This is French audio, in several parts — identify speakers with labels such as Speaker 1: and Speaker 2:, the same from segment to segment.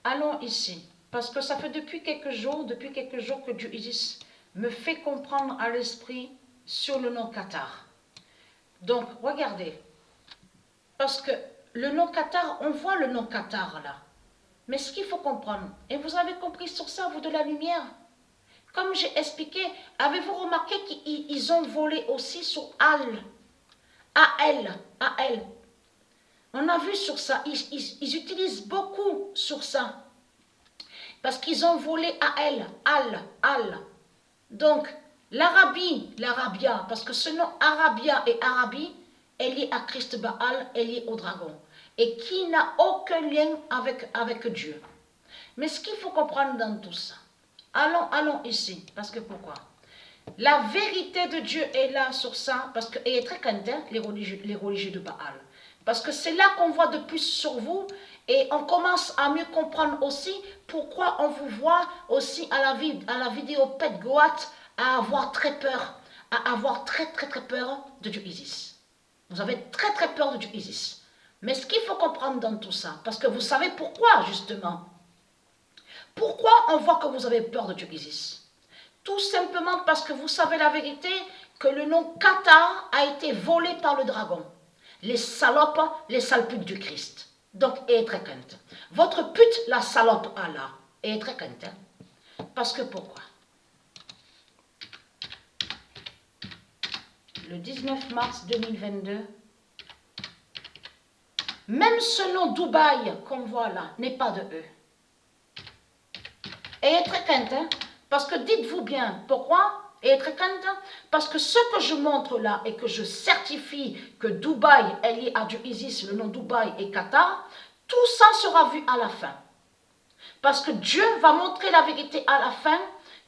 Speaker 1: allons ici. Parce que ça fait depuis quelques jours que Dieu Isis me fait comprendre à l'esprit sur le nom Qatar. Donc, regardez. Parce que le nom Qatar, on voit le nom Qatar là. Mais ce qu'il faut comprendre, et vous avez compris sur ça, vous de la lumière, comme j'ai expliqué, avez-vous remarqué qu'ils ont volé aussi sur Al, A-L. On a vu sur ça, ils utilisent beaucoup sur ça. Parce qu'ils ont volé Al. Donc, l'Arabia, parce que ce nom Arabia et Arabie est lié à Christ Baal, est lié au dragon. Et qui n'a aucun lien avec Dieu. Mais ce qu'il faut comprendre dans tout ça, allons ici, parce que pourquoi? La vérité de Dieu est là sur ça, parce que, et est très craintin, les religieux de Baal. Parce que c'est là qu'on voit de plus sur vous, et on commence à mieux comprendre aussi pourquoi on vous voit aussi à la vidéo Pet Goat à avoir très peur, à avoir très peur de Dieu Isis. Vous avez très peur de Dieu Isis. Mais ce qu'il faut comprendre dans tout ça, parce que vous savez pourquoi justement. Pourquoi on voit que vous avez peur de Dieu Isis? Tout simplement parce que vous savez la vérité, que le nom Qatar a été volé par le dragon. Les salopes, les sales putes du Christ. Donc, est très crainte. Votre pute, la salope Allah, est très crainte. Parce que pourquoi? Le 19 mars 2022, même ce nom Dubaï qu'on voit là n'est pas de eux. Et très crainte, parce que dites-vous bien, pourquoi? Et très crainte, parce que ce que je montre là et que je certifie que Dubaï est lié à Dieu Isis, le nom Dubaï et Qatar, tout ça sera vu à la fin. Parce que Dieu va montrer la vérité à la fin,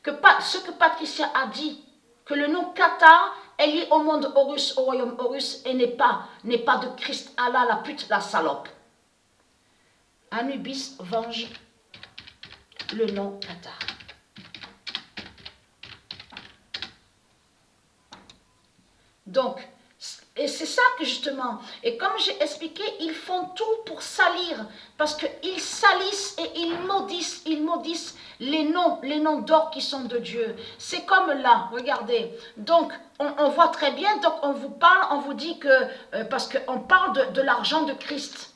Speaker 1: que ce que Patricia a dit, que le nom Qatar est lié au monde Horus, au royaume Horus, et n'est pas de Christ Allah, la pute, la salope. Anubis venge le nom Qatar. Donc, et c'est ça que justement, et comme j'ai expliqué, ils font tout pour salir, parce qu'ils salissent et ils maudissent les noms d'or qui sont de Dieu. C'est comme là, regardez, donc on voit très bien, donc on vous parle, on vous dit que, parce qu'on parle de l'argent de Christ,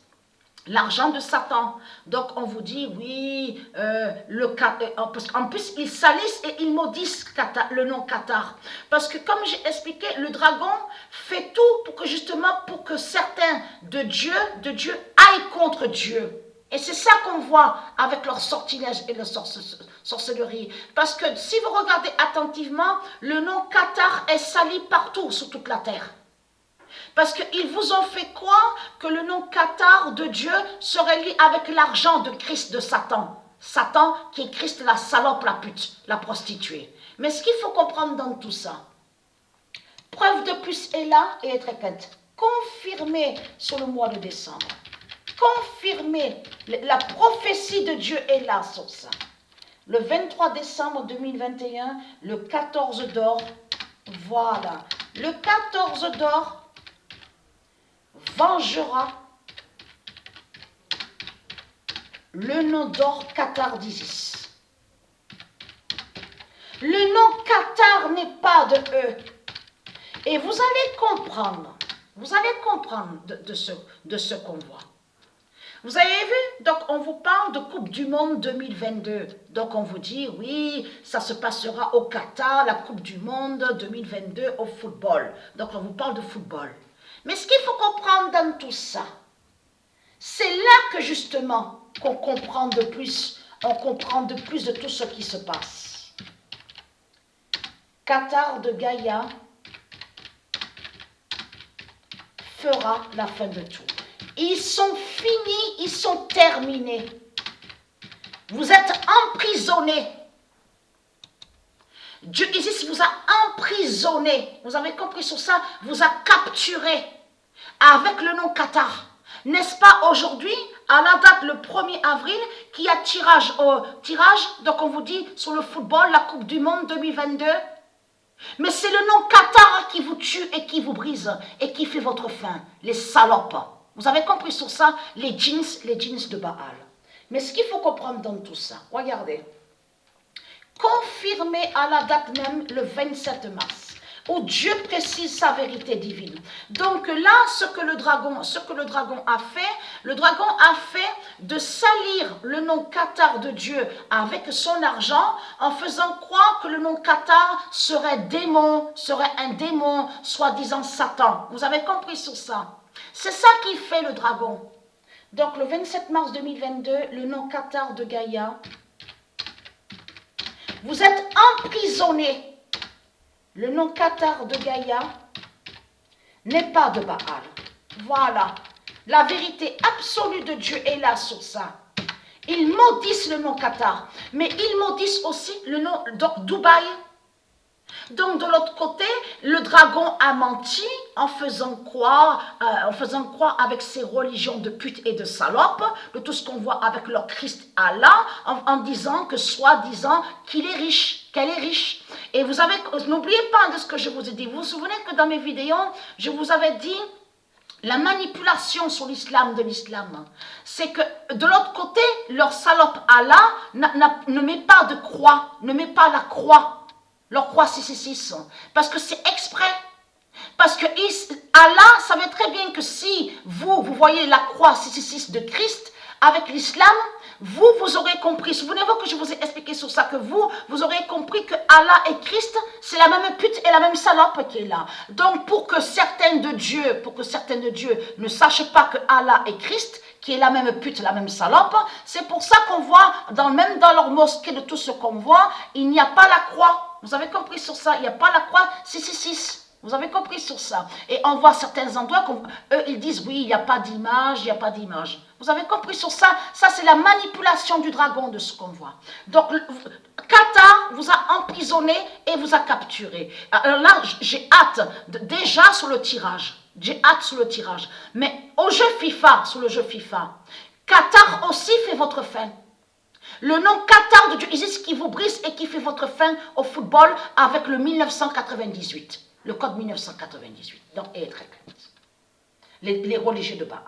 Speaker 1: l'argent de Satan. Donc on vous dit, oui, parce qu'en plus ils salissent et ils maudissent le nom Qatar. Parce que comme j'ai expliqué, le dragon fait tout pour que justement, pour que certains de Dieu aillent contre Dieu. Et c'est ça qu'on voit avec leur sortilège et leur sorcellerie. Parce que si vous regardez attentivement, le nom Qatar est sali partout sur toute la terre. Parce qu'ils vous ont fait croire que le nom Qatar de Dieu serait lié avec l'argent de Christ de Satan. Satan qui est Christ, la salope, la pute, la prostituée. Mais ce qu'il faut comprendre dans tout ça, preuve de plus est là et est très claire. Confirmé sur le mois de décembre. Confirmé, la prophétie de Dieu est là sur ça. Le 23 décembre 2021, le 14 d'or, voilà. Le 14 d'or vengera le nom d'or Qatar d'Isis. Le nom Qatar n'est pas de eux. Et vous allez comprendre de ce qu'on voit. Vous avez vu, donc on vous parle de Coupe du Monde 2022. Donc on vous dit, oui, ça se passera au Qatar, la Coupe du Monde 2022 au football. Donc on vous parle de football. Mais ce qu'il faut comprendre dans tout ça, c'est là que justement qu'on comprend de plus, on comprend de plus de tout ce qui se passe. Qatar de Gaïa fera la fin de tout. Ils sont finis, ils sont terminés. Vous êtes emprisonnés. Dieu Isis vous a emprisonné. Vous avez compris sur ça? Vous a capturé avec le nom Qatar. N'est-ce pas aujourd'hui, à la date le 1er avril, qu'il y a tirage, donc on vous dit sur le football, la Coupe du Monde 2022. Mais c'est le nom Qatar qui vous tue et qui vous brise et qui fait votre fin. Les salopes. Vous avez compris sur ça? Les jeans de Baal. Mais ce qu'il faut comprendre dans tout ça, regardez, confirmé à la date même, le 27 mars, où Dieu précise sa vérité divine. Donc là, ce que le dragon a fait, le dragon a fait de salir le nom Qatar de Dieu avec son argent, en faisant croire que le nom Qatar serait un démon, soi-disant Satan. Vous avez compris sur ça? C'est ça qui fait le dragon. Donc le 27 mars 2022, le nom Qatar de Gaïa, vous êtes emprisonné. Le nom Qatar de Gaïa n'est pas de Baal. Voilà. La vérité absolue de Dieu est là sur ça. Ils maudissent le nom Qatar, mais ils maudissent aussi le nom Dubaï. Donc de l'autre côté, le dragon a menti en faisant croire avec ses religions de putes et de salopes, de tout ce qu'on voit avec leur Christ Allah, en disant que soi-disant qu'il est riche, qu'elle est riche. Et vous avez, n'oubliez pas de ce que je vous ai dit. Vous vous souvenez que dans mes vidéos, je vous avais dit la manipulation sur l'islam de l'islam. C'est que de l'autre côté, leur salope Allah ne met pas de croix, ne met pas la croix. Leur croix 666, parce que c'est exprès. Parce que Allah savait très bien que si vous voyez la croix 666 de Christ avec l'islam, vous aurez compris. Souvenez-vous que je vous ai expliqué sur ça, que vous aurez compris que Allah et Christ, c'est la même pute et la même salope qui est là. Donc pour que certaines de Dieu ne sachent pas que Allah est Christ, qui est la même pute, la même salope, c'est pour ça qu'on voit, même dans leur mosquée, de tout ce qu'on voit, il n'y a pas la croix. Vous avez compris sur ça? Il n'y a pas la croix 666. Vous avez compris sur ça? Et on voit certains endroits, eux, ils disent, oui, il n'y a pas d'image, il n'y a pas d'image. Vous avez compris sur ça? Ça, c'est la manipulation du dragon de ce qu'on voit. Donc, Qatar vous a emprisonné et vous a capturé. Alors là, j'ai hâte, déjà sur le tirage. J'ai hâte sur le tirage. Mais au jeu FIFA, sur le jeu FIFA, Qatar aussi fait votre fin. Le nom Qatar de Dieu, c'est ce qui vous brise et qui fait votre fin au football avec le 1998. Le code 1998. Donc, et très les religieux de Baal.